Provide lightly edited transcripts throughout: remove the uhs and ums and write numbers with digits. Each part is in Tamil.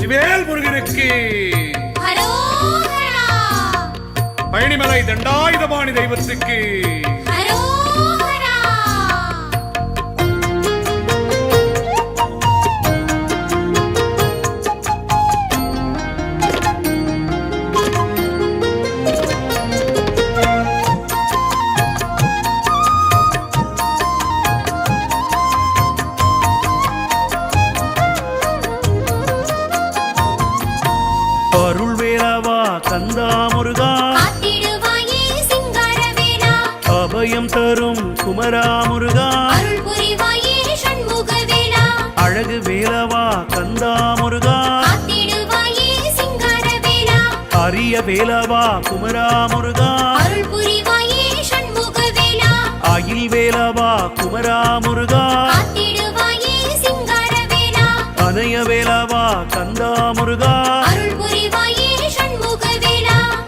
வெற்றிவேல் முருகனுக்கு பழனிமலை தண்டாயுதபாணி தெய்வத்துக்கு அருள் வேலவா கந்தா முருகா, அபயம் தரும் குமரா முருகா, அழகு வேலவா கந்தா முருகா, அரிய வேலவா குமரா முருகா, அயில் வேலவா குமரா முருகா, அனைய வேலவா கந்தா முருகா,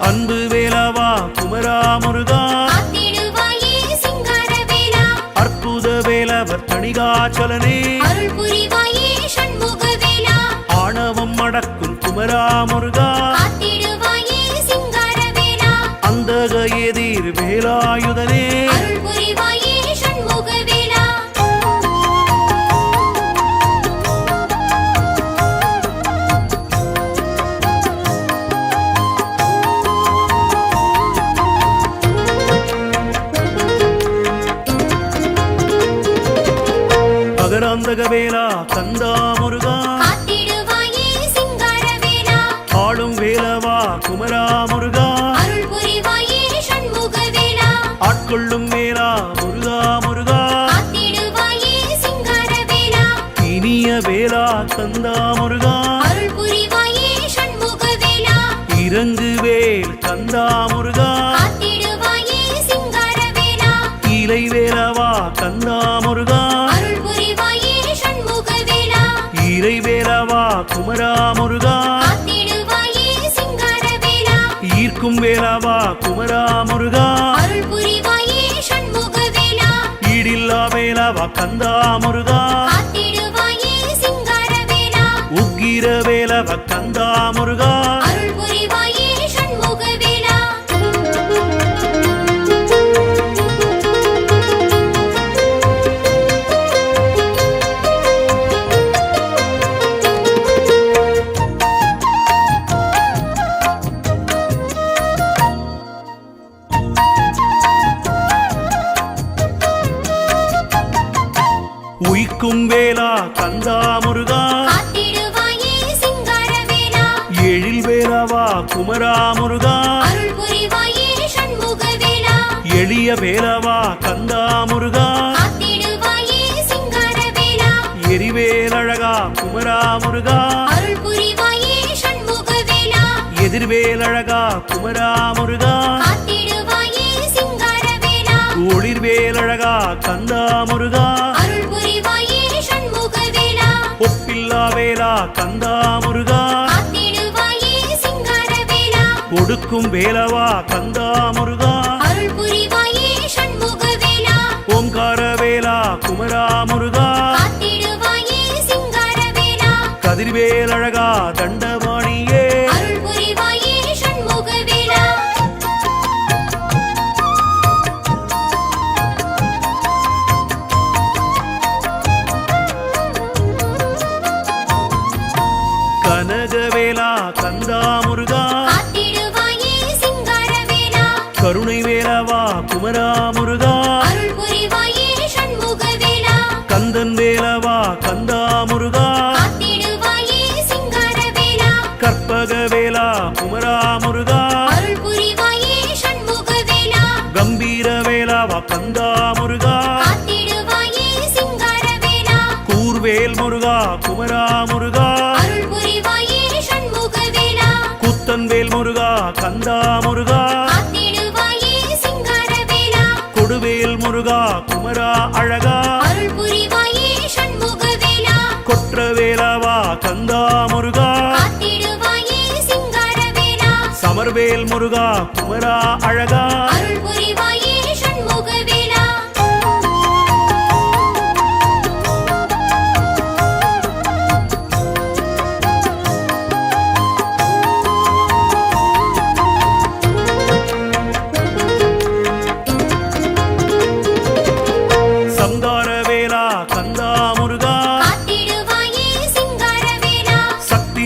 அன்பு வேலவா குமரா முருகா, அற்புத வேலவர் தணிகாச்சலனே, ஆணவம் அடக்கும் குமரா முருகா, அந்தக எதிர் வேலாயுதனே, அகராந்தக வேலா கந்தா முருகா, ஆளும் வேலவா குமரா முருகா, ஆட்கொள்ளும் வேலா முருகா முருகா, இனிய வேலா கந்தா முருகா, இறங்கு வேல் கந்தா முருகா, இலை வேலவா கந்தா முருகா, இறை வேலவா குமரா முருகா, ஈர்க்கும் வேலவா குமரா முருகா, ஈடில்லா வேலவா கந்தா முருகா, உக்கிர வேலவா கந்தா முருகா, உயிக்கும் வேலா கந்தா முருகா, எழில் வேலவா குமரா முருகா, எளிய வேலவா கந்தா முருகா, எரிவேலழகா குமரா முருகா, எதிர்வேலழகா குமரா முருகா, ஒளிர்வேலழகா கந்தா முருகா, ஒப்பில்லா வேலா கந்தா முருகா, கொடுக்கும் வேலவா கந்தா முருகா, ஓங்கார வேலா குமரா முருகா, கதிர்வேலழகா தண்டபாணியே, கனகவேலா கந்தா முருகா, கருணை வேலவா குமரா முருகா, கந்தன் வேலவா கந்தா முருகா, கற்பக வேலா குமரா முருகா, கம்பீர வேலாவா கந்தா முருகா, கூர்வேல் முருகா குமரா முருகா, குத்தன்வேல் முருகா கந்தா முருகா, கொடுவேல் முருகா குமரா அழகா, கொற்றவேலவா கந்தா முருகா, சமர்வேல் முருகா குமரா அழகா,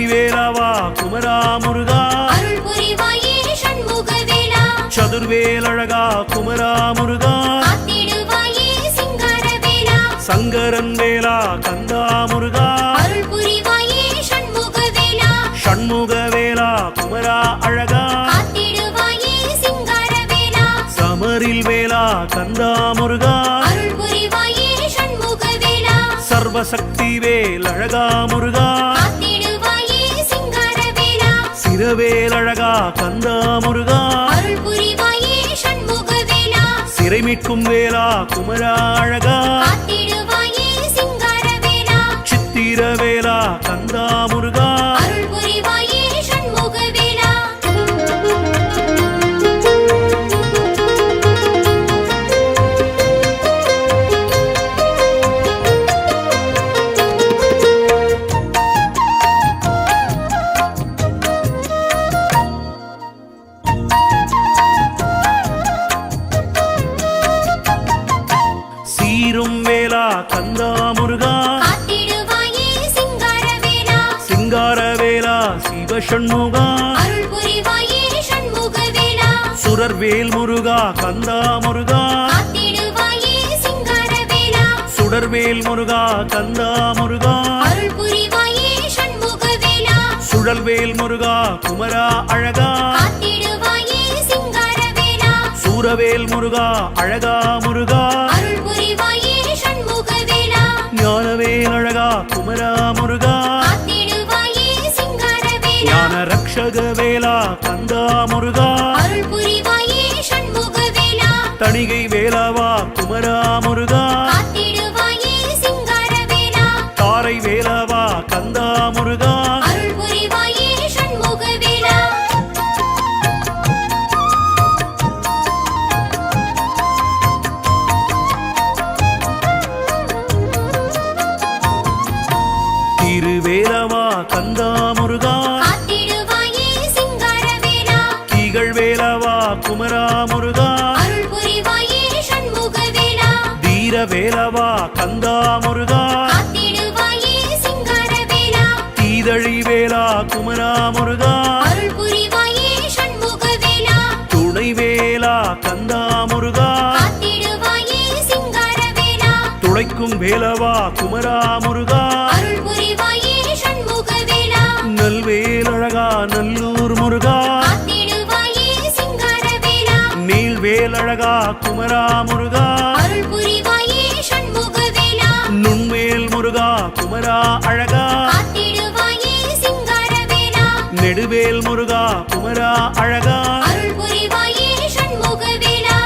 வேலவா குமரா முருகா அருள் புரிவாயே சண்முகவேலா சதுர்வேலழகா குமரா முருகா காத்திடுவாயே சிங்காரவேலா சங்கரன் வேலா கந்தா முருகா அருள் புரிவாயே சண்முகவேலா ஷண்முக வேலா குமரா அழகா காத்திடுவாயே சிங்காரவேலா சமரில் வேலா கந்தா முருகா அருள் புரிவாயே சண்முகவேலா சர்வசக்தி வேலழகா முருகா காத்திடுவாயே சிங்காரவேலா சிரவேலழகா கந்தா முருகா அருள் புரிவாயே சண்முகவேலா சிறை மீட்கும் வேலா குமரா அழகா காத்திடுவாயே சிங்காரவேலா சித்திர வேலா கந்தா முருகா அருள் புரிவாயே சண்முகவேலா சீரும் வேலா கந்தா முருகா காத்திடுவாயே சிங்காரவேலா சிங்கார வேலா சிவஷண்முகா அருள் புரிவாயே சண்முகவேலா சுரர்வேல் முருகா கந்தா முருகா காத்திடுவாயே சிங்காரவேலா சுடர்வேல் முருகா கந்தா முருகா அருள் புரிவாயே சண்முகவேலா சுழல்வேல் முருகா குமரா அழகா காத்திடுவாயே சிங்காரவேலா சூரவேல் முருகா அழகா முருகா அருள் புரிவாயே சண்முகவேலா ஞானவேல் அழகா குமரா முருகா காத்திடுவாயே சிங்காரவேலா ஞான ரக்ஷக வேலா கந்தா முருகா அருள் புரிவாயே சண்முகவேலா தணிகை வேலாவா குமரா முருகா காத்திடுவாயே சிங்காரவேலா தாரை வேலாவா கந்தா முருகா அருள் புரிவாயே சண்முகவேலா திருவேலவா கந்தா முருகா காத்திடுவாயே சிங்காரவேலா திகழ் வேலவா குமரா முருகா அருள் புரிவாயே சண்முகவேலா தீர வேலவா கந்தா முருகா காத்திடுவாயே சிங்காரவேலா தீதழி வேலா குமரா முருகா அருள் புரிவாயே சண்முகவேலா துணை வேலா கந்தா முருகா காத்திடுவாயே சிங்காரவேலா துளைக்கும் வேலவா குமரா முருகா அருள் புரிவாயே சண்முகவேலா நல்வேலழகா நல்லூர் முருகா காத்திடுவாயே சிங்காரவேலா நீள்வேலழகா குமரா முருகா அருள் புரிவாயே சண்முகவேலா நுண்வேல் முருகா குமரா அழகா காத்திடுவாயே சிங்காரவேலா நெடுவேல் முருகா குமரா அழகா அருள் புரிவாயே சண்முகவேலா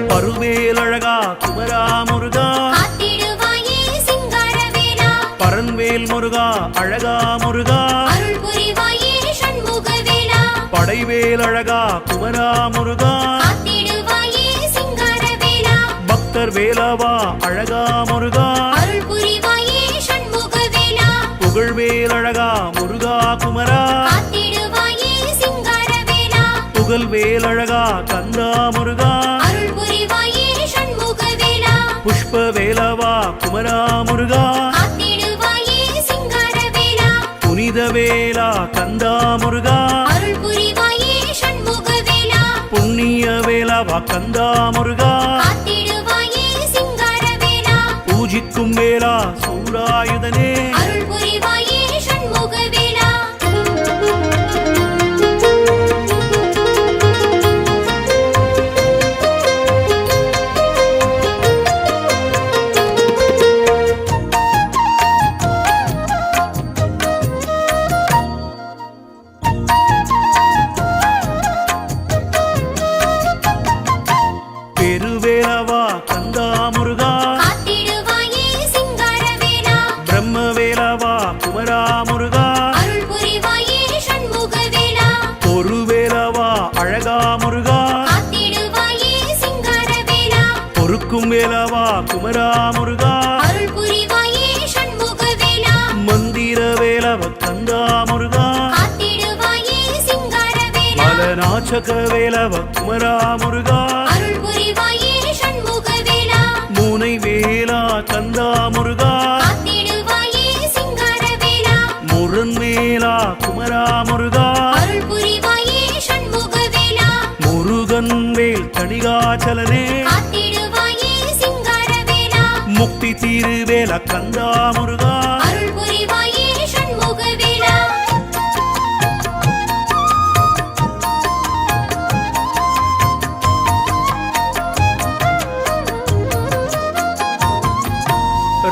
பருவேலழகா குமரா முருகா காத்திடுவாயே சிங்காரவேலா பரன்வேல் முருகா அழகா முருகா அருள் புரிவாயே சண்முகவேலா படைவேலழகா குமரா முருகா காத்திடுவாயே சிங்காரவேலா பக்தர் வேலவா அழகா முருகா அருள் புரிவாயே சண்முகவேலா புகழ்வேலழகா முருகா குமரா காத்திடுவாயே சிங்காரவேலா புகழ்வேலழகா கந்தா முருகா அருள் புரிவாயே சண்முகவேலா புஷ்ப வேலவா குமரா முருகா காத்திடுவாயே சிங்காரவேலா புனித வேலா கந்தா முருகா அருள் புரிவாயே சண்முகவேலா புண்ணிய வேலவா கந்தா முருகா காத்திடுவாயே சிங்காரவேலா பூஜிக்கும் வேலா சூராயுதனே அருள் புரிவாயே சண்முகவேலா பெருவேலவா கந்தா முருகா காத்திடுவாயே சிங்காரவேலா பிரம்ம வேலவா குமரா முருகா அருள் புரிவாயே சண்முகவேலா ஒரு வேலவா அழகா முருகா காத்திடுவாயே சிங்காரவேலா பொறுக்கும் வேலவா குமரா முருகா அருள் புரிவாயே சண்முகவேலா மந்திர வேலவ கந்தா யாச்சக வேலவ குமரா முருகா அருள் புரிவாயே சண்முக வேலா மூனை வேலா கந்தா முருகா காத்திடுவாயே சிங்கார வேலா முருன் வேலா குமரா முருகா அருள் புரிவாயே சண்முக வேலா முருகன் வேல் தணிகாச்சலனே காத்திடுவாயே சிங்கார வேலா முக்தி தீருவேல கந்தா முருகா அருள் புரிவாயே சண்முக வேலா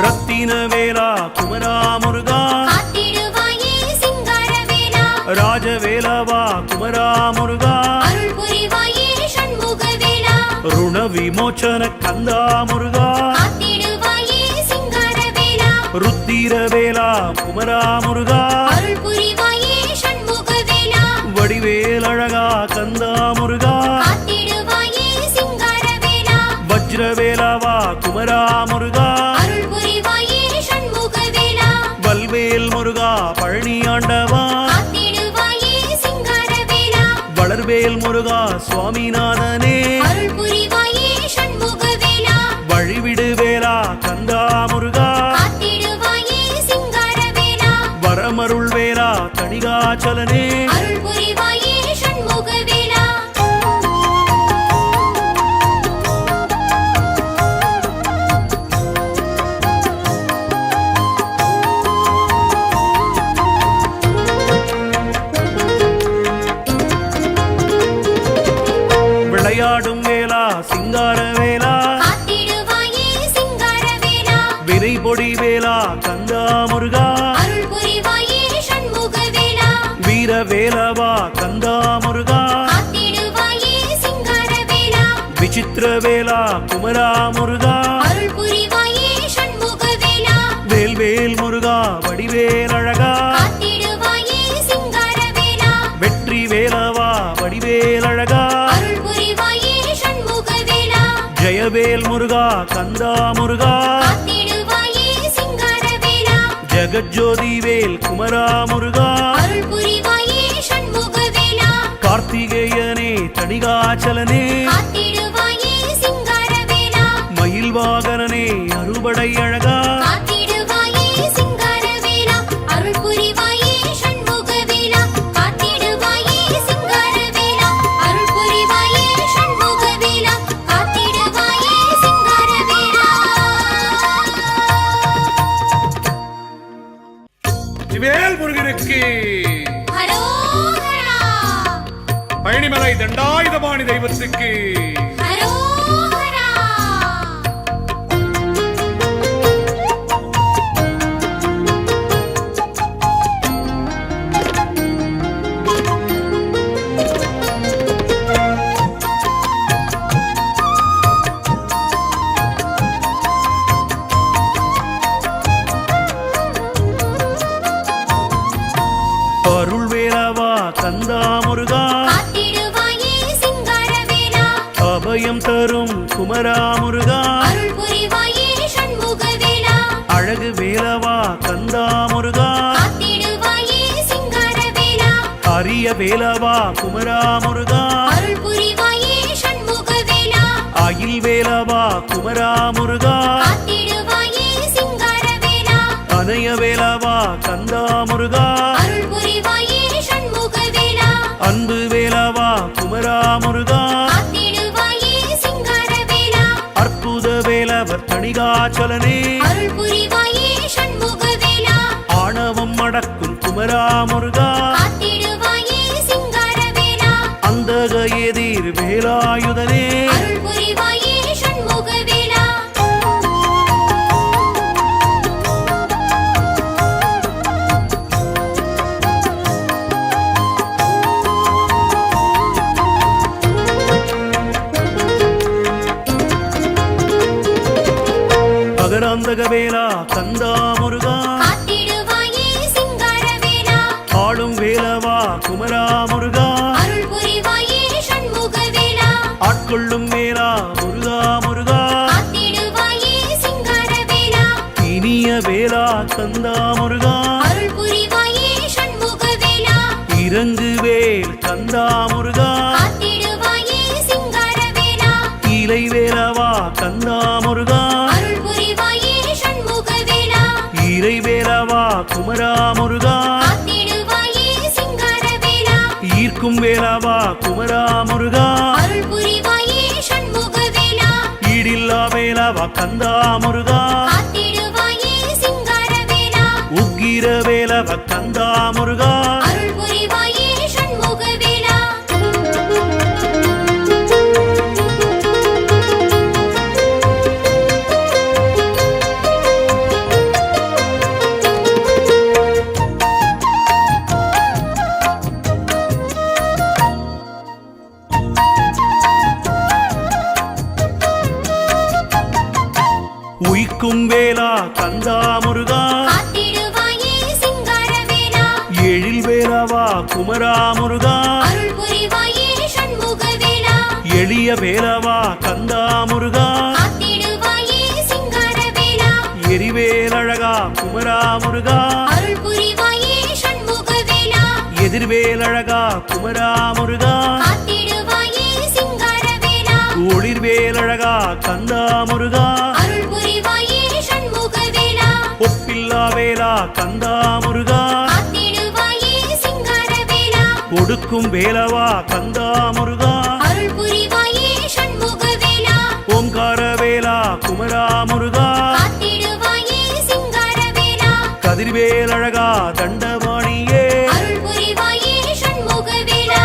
ரத்தின வேலா குமரா முருகா காத்திடுவாயே சிங்கார வேலா ராஜவேலவா குமரா முருகா அருள் புரிவாயே சண்முக வேலா ருண விமோச்சன கந்தா முருகா காத்திடுவாயே சிங்கார வேலா ருத்திர வேலா குமரா முருகா அருள் புரிவாயே சண்முக வேலா வடிவேல் அழகா கந்தா முருகா காத்திடுவாயே சிங்கார வேலா வஜ்ரவேலவா குமரா முருகா அருள் புரிவாயே சண்முக வேலா வல்வேல் முருகா பழனி ஆண்டவா காத்திடுவாயே சிங்கார வேலா வளர்வேல் முருகா சுவாமிநாதனே அருள் புரிவாயே சண்முக வேலா வழிவிடு வேலா கந்தா முருகா காத்திடுவாயே சிங்கார வேலா வரமருள் வேலா தணிகாச்சலனே அருள் புரிவாயே சண்முக வேலா விளையாடும் வேலா சிங்கார வேலா காத்திடுவாயே சிங்கார வேலா விரை பொடி வேலா கந்தா முருகா அருள் புரிவாயே சண்முக வேலா வீர வேலவா கந்தா முருகா காத்திடுவாயே சிங்கார வேலா விசித்திர வேலா குமரா முருகா அருள் புரிவாயே சண்முக வேலா வேல்வேல் முருகா வடிவேல் அழகா காத்திடுவாயே சிங்கார வேலா வெற்றி வேலவா வடிவேல் அழகா அருள் புரிவாயே சண்முக வேலா ஜெயவேல் முருகா கந்தா முருகா காத்திடுவாயே சிங்கார வேலா ஜெகஜோதி வேல் குமரா முருகா அருள் புரிவாயே சண்முக வேலா கார்த்திகேயனே தணிகாச்சலனே காத்திடுவாயே சிங்கார வேலா மயில் வாகனனே அறுபடை அழகா காத்திடுவாயே சிங்கார வேலா அருள் புரிவாயே சண்முக வேலா காத்திடுவாயே சிங்கார வேலா அருள் புரிவாயே சண்முக வேலா காத்திடுவாயே சிங்கார வேலா வேல் முருகனுக்கு ஹரோஹரா பழனிமலை தண்டாயுதபாணி தெய்வத்துக்கு ஹரோஹரா அருள் வேலவா கந்தா முருகா காத்திடுவாயே சிங்கார வேலா அபயம் தரும் குமரா முருகா அருள் புரிவாயே சண்முக வேலா அழகு வேலவா கந்தா முருகா காத்திடுவாயே சிங்கார வேலா அரிய வேலவா குமரா முருகா அருள் புரிவாயே சண்முக வேலா அயில் வேலவா குமரா முருகா காத்திடுவாயே சிங்கார வேலா அனய வேலவா கந்தா முருகா அருள் புரிவாயே சண்முக வேலா அன்பு வேலவா குமரா முருகா காத்திடுவாயே சிங்கார வேலா அற்புத வேலவர் தணிகாச்சலனே அருள் புரிவாயே சண்முக வேலா ஆணவம் அடக்கும் குமரா முருகா காத்திடுவாயே சிங்கார வேலா அந்தக எதிர் வேலாயுதனே அருள் புரிவாயே சண்முக வேலா அகராந்தக வேலா கந்தா முருகா காத்திடுவாயே சிங்கார வேலா ஆளும் வேலவா குமரா முருகா அருள் புரிவாயே சண்முக வேலா ஆட்கொள்ளும் வேலா முருகா முருகா காத்திடுவாயே சிங்கார வேலா இனிய வேலா கந்தா முருகா அருள் புரிவாயே சண்முக வேலா இறங்கு வேல் கந்தா முருகா வேலவா குமரா முருகா அருள் புரிவாயே சண்முக வேலா ஈடில்லா வேலவா கந்தா முருகா காத்திடுவாயே சிங்கார வேலா உக்கிர வேலவா கந்தா முருகா அருள் புரிவாயே சண்முக வேலா உயிக்கும் வேலா கந்தா முருகா காத்திடுவாயே சிங்கார வேலா எழில் வேலவா குமரா முருகா அருள் புரிவாயே சண்முக வேலா எளிய வேலவா கந்தா முருகா காத்திடுவாயே சிங்கார வேலா எரிவேலழகா குமரா முருகா அருள் புரிவாயே சண்முக வேலா எதிர்வேலழகா குமரா முருகா காத்திடுவாயே சிங்கார வேலா ஒளிர்வேலழகா கந்தா முருகா அருள் புரிவாயே சண்முக வேலா ஒப்பில்லா வேலா கந்தா முருகா காத்திடுவாயே சிங்கார வேலா கொடுக்கும் வேலவா கந்தா முருகா அருள் புரிவாயே சண்முக வேலா ஓங்கார வேலா குமரா முருகா காத்திடுவாயே சிங்கார வேலா கதிர்வேலழகா தண்டபாணியே அருள் புரிவாயே சண்முக வேலா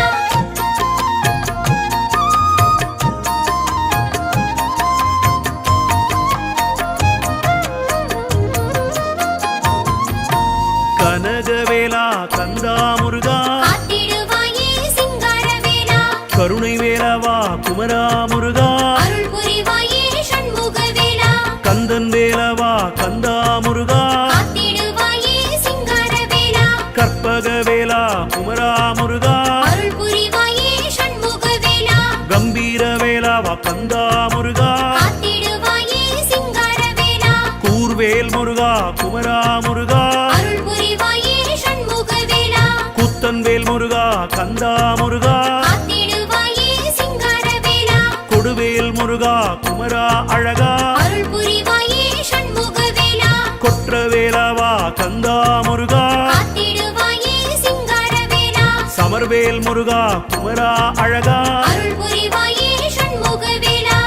கனகவேலா கந்தா முருகா காத்திடுவாயே சிங்கார வேலா கருணை வேலவா குமரா முருகா அருள் புரிவாயே சண்முக வேலா கந்தன் வேலவா கந்தா முருகா காத்திடுவாயே சிங்கார வேலா கற்பக வேலா குமரா முருகா அருள் புரிவாயே சண்முக வேலா கம்பீர வேலாவா கந்தா முருகா காத்திடுவாயே சிங்கார வேலா கூர்வேல் முருகா குமரா முருகா அருள் புரிவாயே சண்முக வேலா குத்தன்வேல் முருகா கந்தா முருகா காத்திடுவாயே சிங்கார வேலா கொடுவேல் முருகா குமரா அழகா அருள் புரிவாயே சண்முக வேலா கொற்ற வேலவா கந்தா முருகா காத்திடுவாயே சிங்கார வேலா சமர்வேல் முருகா குமரா அழகா அருள் புரிவாயே சண்முக வேலா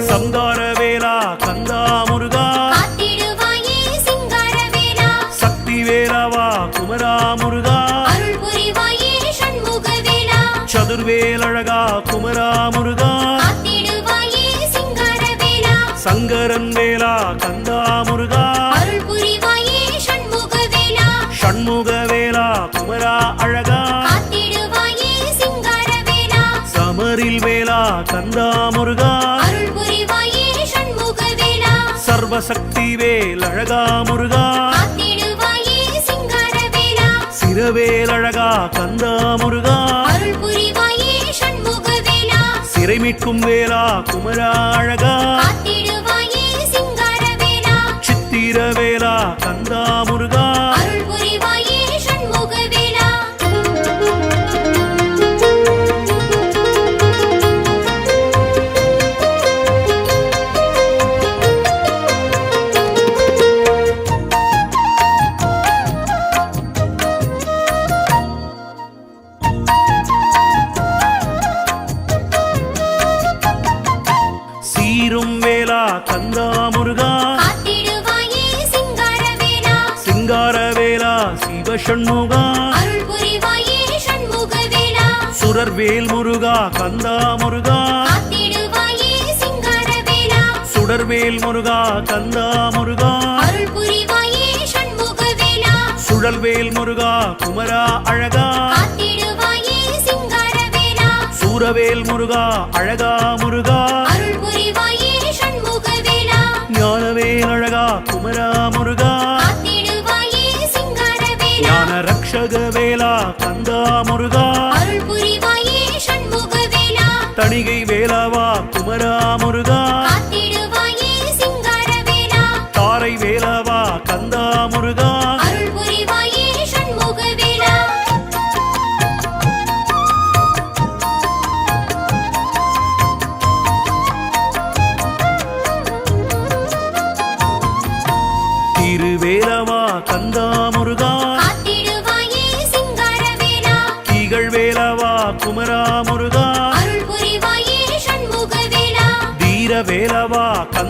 சங்கார வேலா கந்தா முருகா காத்திடுவாயே சிங்கார வேலா சக்தி வேலவா குமரா முருகா அருள் புரிவாயே சண்முக வேலா சதுர்வேலழகா குமரா முருகா காத்திடுவாயே சிங்கார வேலா சங்கரன் வேலா கந்தா முருகா அருள் புரிவாயே சண்முக வேலா ஷண்முக வேலா குமரா அழகா காத்திடுவாயே சிங்கார வேலா சமரில் வேலா கந்தா முருகா அருள் புரிவாயே சண்முக வேலா சர்வசக்தி வேல் அழகா முருகா காத்திடுவாயே சிங்கார வேலா சிரவேலழகா கந்தா முருகா அருள் புரிவாயே சண்முக வேலா சிறை மீட்கும் வேலா குமரா அழகா காத்திடுவாயே சிங்கார வேலா சித்திர வேலா கந்தா முருகா அருள் புரிவாயே சண்முக வேலா சீரும் வேலா கந்தா முருகா காத்திடுவாயே சிங்கார வேலா சிங்கார வேலா சிவஷண்முகா அருள் புரிவாயே சண்முக வேலா சுரர்வேல் முருகா கந்தா முருகா காத்திடுவாயே சிங்கார வேலா சுடர்வேல் முருகா கந்தா முருகா அருள் புரிவாயே சண்முக வேலா சுழல்வேல் முருகா குமரா அழகா காத்திடுவாயே சிங்கார வேலா சூரவேல் முருகா அழகா முருகா அருள் புரிவாயே சண்முக வேலா ஞானவேல் அழகா குமரா முருகா காத்திடுவாயே சிங்கார வேலா ஞான ரக்ஷக வேலா கந்தா முருகா அருள் புரிவாயே சண்முக வேலா தணிகை வேலாவா குமரா முருகா காத்திடுவாயே சிங்கார வேலா தாரை வேலாவா கந்தா முருகா அருள் புரிவாயே சண்முக வேலா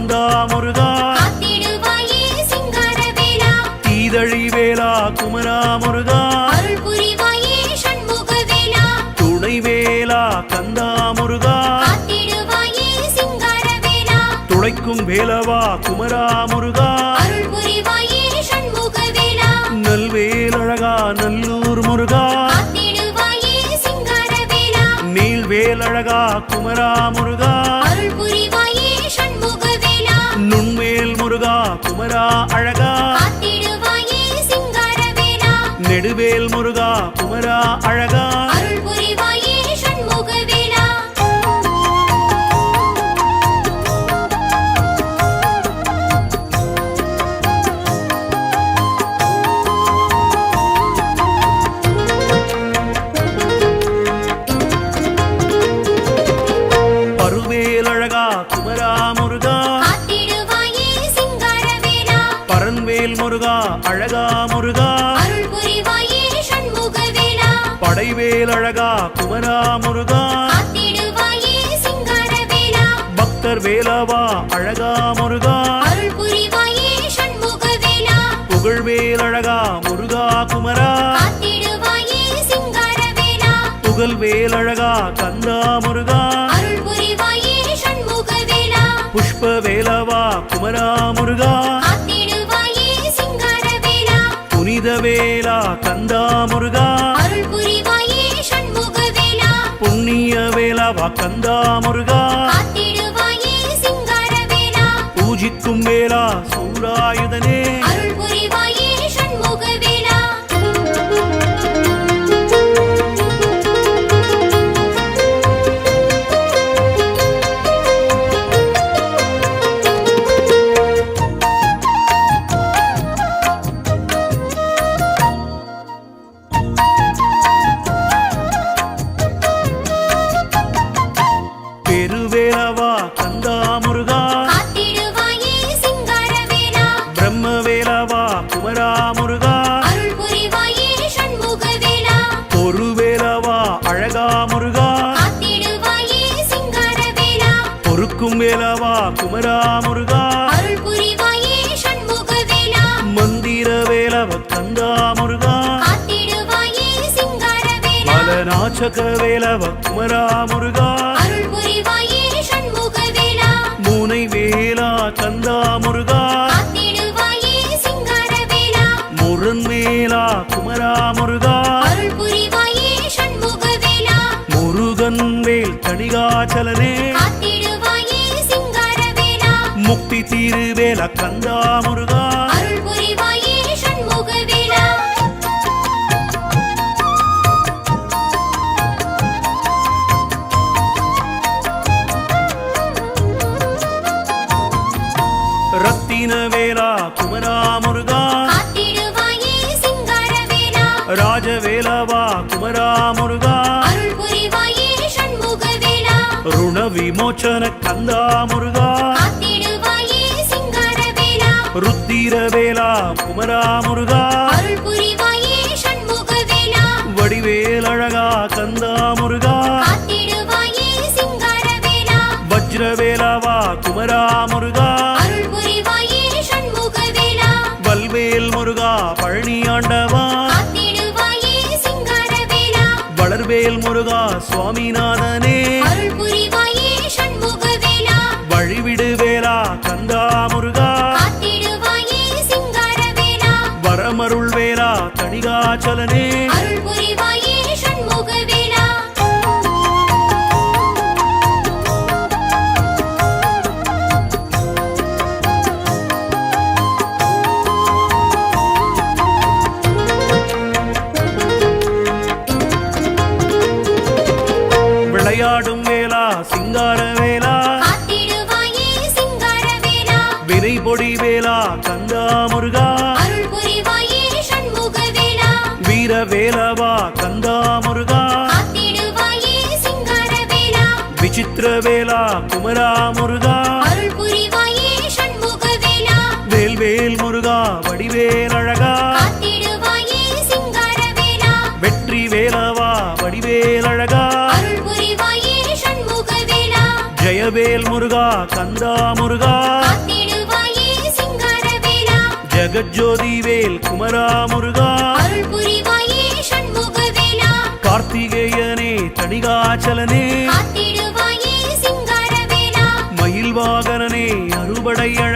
கந்தா முருகா காத்திடுவாயே சிங்காரவேலா தீதழி வேலா குமரா முருகா அருள் புரிவாயே சண்முகவேலா துணை வேலா கந்தா முருகா காத்திடுவாயே சிங்காரவேலா துளைக்கும் வேலவா குமரா முருகா அருள் புரிவாயே சண்முகவேலா நல்வேலழகா நல்லூர் முருகா காத்திடுவாயே சிங்காரவேலா நீள்வேலழகா குமரா முருகா அருள் புரிவாயே சண்முகவேலா நுண்வேல் முருகா குமரா அழகா காத்திடுவாயே சிங்காரவேலா நெடுவேல் முருகா குமரா அழகா அருள் புரிவாயே சண்முகவேலா பருவேலழகா குமரா முருகா காத்திடுவாயே சிங்காரவேலா பரன்வேல் முருகா அழகா முருகா அருள் புரிவாயே சண்முகவேலா படைவேலழகா குமரா முருகா காத்திடுவாயே சிங்காரவேலா பக்தர் வேலவா அழகா முருகா அருள் புரிவாயே சண்முகவேலா புகழ்வேலழகா முருகா குமரா காத்திடுவாயே சிங்காரவேலா புகழ்வேலழகா கந்தா முருகா அருள் புரிவாயே சண்முகவேலா புஷ்ப வேலவா குமரா முருகா காத்திடுவாயே சிங்காரவேலா புனித வேலா கந்தா முருகா அருள் புரிவாயே சண்முகவேலா புண்ணிய வேலவா கந்தா முருகா காத்திடுவாயே சிங்காரவேலா பூஜிக்கும் வேலா சூராயுதனே அருள் புரிவாயே சண்முகவேலா பெருவேலவா கந்தா முருகா காத்திடுவாயே சிங்காரவேலா பிரம்ம வேலவா குமரா முருகா அருள் புரிவாயே சண்முகவேலா ஒரு வேலவா அழகா முருகா காத்திடுவாயே சிங்காரவேலா பொறுக்கும் வேலவா குமரா முருகா அருள் புரிவாயே சண்முகவேலா மந்திர வேலவ கந்தா முருகா காத்திடுவாயே சிங்காரவேலா மலநாச்சக வேலவ குமரா முருகா அருள் புரிவாயே சண்முகவேலா மூனை வேலா கந்தா முருகா காத்திடுவாயே சிங்காரவேலா முரண் வேலா குமரா முருகா அருள் புரிவாயே சண்முகவேலா முருகன் வேல் தணிகாச்சலனே காத்திடுவாயே சிங்காரவேலா முக்தி தீருவேல கந்தா முருகா அருள் புரிவாயே சண்முகவேலா ரத்தின வேலா குமரா முருகா காத்திடுவாயே சிங்காரவேலா ராஜவேலவா குமரா முருகா அருள் புரிவாயே சண்முகவேலா ருண விமோச்சன கந்தா முருகா காத்திடுவாயே சிங்காரவேலா ருத்திர வேலா குமரா முருகா அருள் புரிவாயே சண்முகவேலா வடிவேலழகா கந்தா முருகா காத்திடுவாயே சிங்காரவேலா வஜ்ரவேலவா குமரா முருகா அருள் புரிவாயே சண்முகவேலா வல்வேல் முருகா பழனி ஆண்டவா காத்திடுவாயே சிங்காரவேலா வளர்வேல் முருகா சுவாமிநாதனே அருள் புரிவாயே சண்முகவேலா வழிவிடு வேலா கந்தா முருகா காத்திடுவாயே சிங்காரவேலா வரமருள் வேலா தணிகாச்சலனே அருள் புரிவாயே சண்முகவேலா விளையாடும் வேலா சிங்கார வேலா காத்திடுவாயே சிங்காரவேலா வினை பொடி வேலா கந்தா முருகா அருள் புரிவாயே சண்முகவேலா வீர வேலவா கந்தா முருகா காத்திடுவாயே சிங்காரவேலா விசித்திர வேலா குமரா முருகா அருள் புரிவாயே சண்முகவேலா வேல்வேல் முருகா வடிவேல் அழகா காத்திடுவாயே சிங்காரவேலா வெற்றி வேலவா வடிவேல் அழகா அருள் புரிவாயே சண்முகவேலா ஜெயவே கதிர்வேல் முருகா கந்தா முருகா காத்திடுவாயே சிங்காரவேலா ஜெகஜோதி வேல் குமரா முருகா அருள் புரிவாயே சண்முகவேலா கார்த்திகேயனே தணிகாச்சலனே காத்திடுவாயே சிங்காரவேலா மயில் வாகனனே அறுபடையழகா